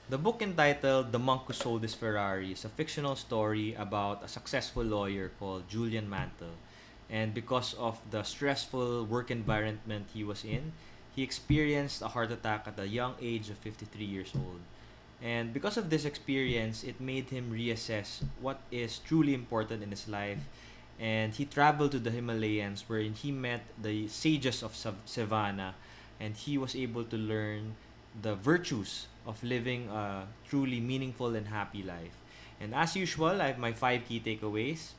The book entitled The Monk Who Sold His Ferrari is a fictional story about a successful lawyer called Julian Mantle. And because of the stressful work environment he was in, he experienced a heart attack at the young age of 53 years old. And because of this experience, it made him reassess what is truly important in his life. And he traveled to the Himalayas wherein he met the Sages of Sivana, and he was able to learn the virtues of living a truly meaningful and happy life. And as usual, I have my 5 key takeaways.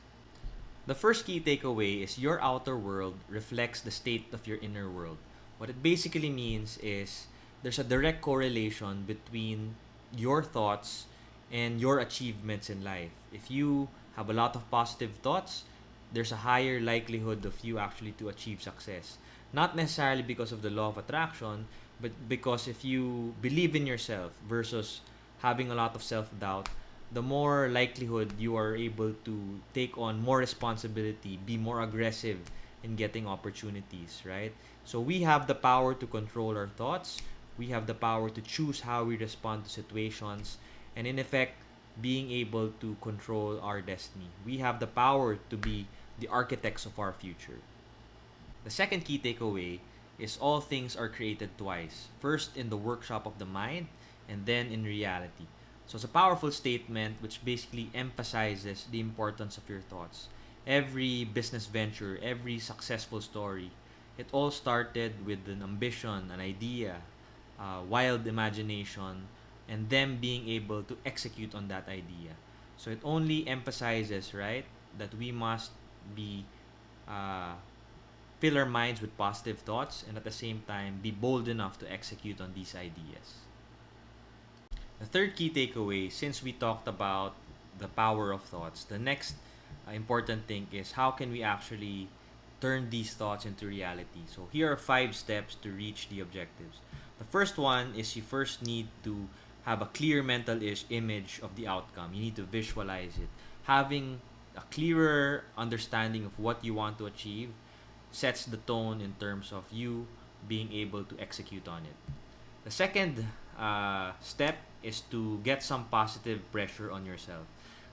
The first key takeaway is your outer world reflects the state of your inner world. What it basically means is there's a direct correlation between your thoughts and your achievements in life. If you have a lot of positive thoughts, there's a higher likelihood of you actually to achieve success. Not necessarily because of the law of attraction, but because if you believe in yourself versus having a lot of self-doubt, the more likelihood you are able to take on more responsibility, be more aggressive in getting opportunities, right? So we have the power to control our thoughts. We have the power to choose how we respond to situations, and in effect, being able to control our destiny. We have the power to be the architects of our future. The second key takeaway is all things are created twice. First in the workshop of the mind, and then in reality. So it's a powerful statement which basically emphasizes the importance of your thoughts. Every business venture, every successful story, it all started with an ambition, an idea, wild imagination, and them being able to execute on that idea. So it only emphasizes, right, that we must be uh, fill our minds with positive thoughts and at the same time be bold enough to execute on these ideas. The third key takeaway, since we talked about the power of thoughts, the next important thing is how can we actually turn these thoughts into reality. So here are 5 steps to reach the objectives. The first one is you first need to have a clear mental image of the outcome. You need to visualize it. Having a clearer understanding of what you want to achieve sets the tone in terms of you being able to execute on it. The second step is to get some positive pressure on yourself.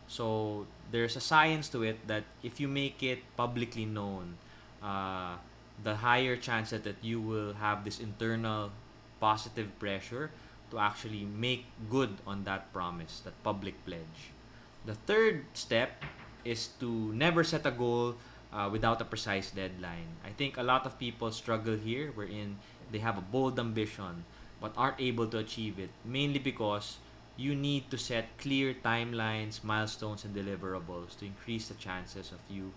So there's a science to it that if you make it publicly known, uh, the higher chance that you will have this internal positive pressure to actually make good on that promise, that public pledge. The third step is to never set a goal without a precise deadline. I think a lot of people struggle here wherein they have a bold ambition but aren't able to achieve it, mainly because you need to set clear timelines, milestones, and deliverables to increase the chances of you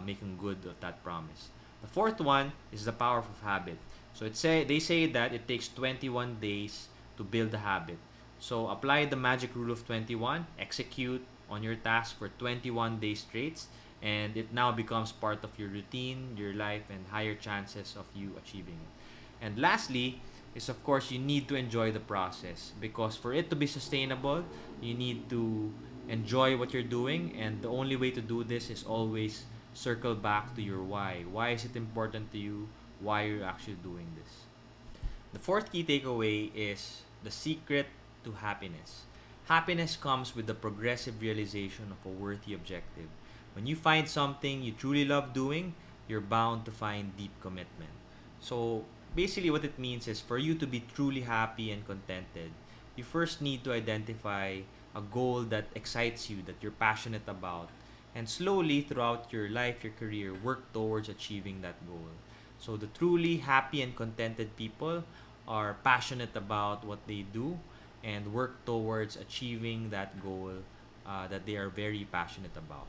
making good of that promise. The fourth one is the power of habit. So they say that it takes 21 days to build a habit. So apply the magic rule of 21, execute on your task for 21 days straight, and it now becomes part of your routine, your life, and higher chances of you achieving it. And lastly, is of course you need to enjoy the process, because for it to be sustainable, you need to enjoy what you're doing, and the only way to do this is always circle back to your why. Why is it important to you? Why are you actually doing this? The fourth key takeaway is the secret to happiness. Happiness comes with the progressive realization of a worthy objective. When you find something you truly love doing, you're bound to find deep commitment. So, basically, what it means is for you to be truly happy and contented, you first need to identify a goal that excites you, that you're passionate about, and slowly throughout your life, your career, work towards achieving that goal. So, the truly happy and contented people are passionate about what they do and work towards achieving that goal that they are very passionate about.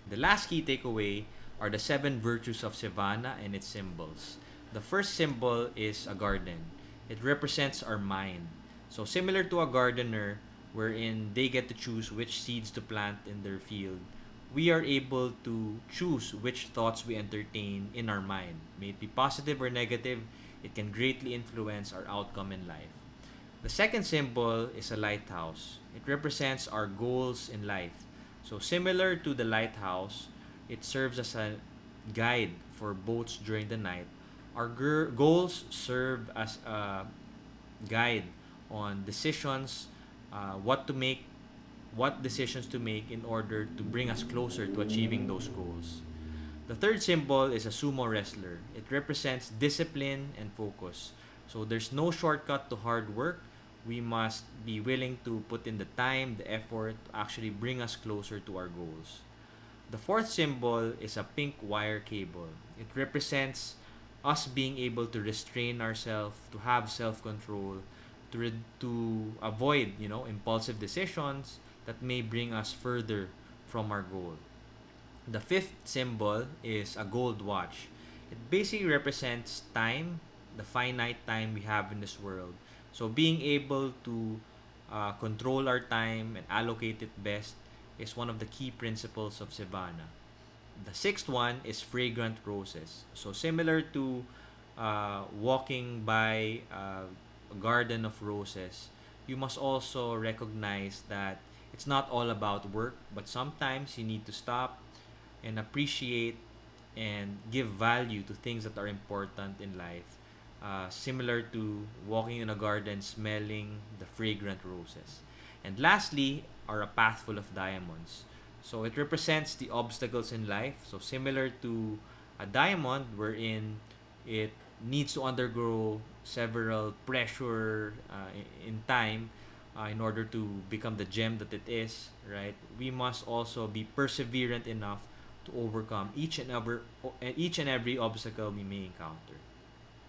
The last key takeaway are the 7 virtues of Sivana and its symbols. The first symbol is a garden. It represents our mind. So similar to a gardener wherein they get to choose which seeds to plant in their field, we are able to choose which thoughts we entertain in our mind. May it be positive or negative, it can greatly influence our outcome in life. The second symbol is a lighthouse. It represents our goals in life. So similar to the lighthouse, it serves as a guide for boats during the night. Our goals serve as a guide on decisions what to make, what decisions to make in order to bring us closer to achieving those goals. The third symbol is a sumo wrestler. It represents discipline and focus. So there's no shortcut to hard work. We must be willing to put in the time, the effort to actually bring us closer to our goals. The fourth symbol is a pink wire cable. It represents us being able to restrain ourselves, to have self-control, to avoid, impulsive decisions that may bring us further from our goal. The fifth symbol is a gold watch. It basically represents time, the finite time we have in this world. So being able to control our time and allocate it best is one of the key principles of Sivana. The sixth one is fragrant roses. So similar to walking by a garden of roses, you must also recognize that it's not all about work, but sometimes you need to stop and appreciate and give value to things that are important in life. Similar to walking in a garden smelling the fragrant roses. And lastly, are a path full of diamonds. So it represents the obstacles in life. So similar to a diamond wherein it needs to undergo several pressure in time in order to become the gem that it is, right? We must also be perseverant enough to overcome each and every obstacle we may encounter.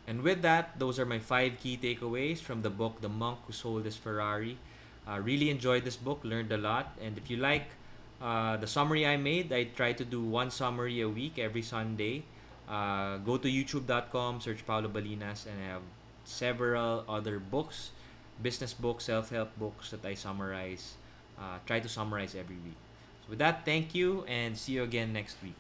And with that, those are my 5 key takeaways from the book The Monk Who Sold His Ferrari. Really enjoyed this book, learned a lot. And if you like the summary I made, I try to do one summary a week every Sunday. Go to youtube.com, search Paolo Balinas, and I have several other books, business books, self-help books that I summarize, try to summarize every week. So with that, thank you and see you again next week.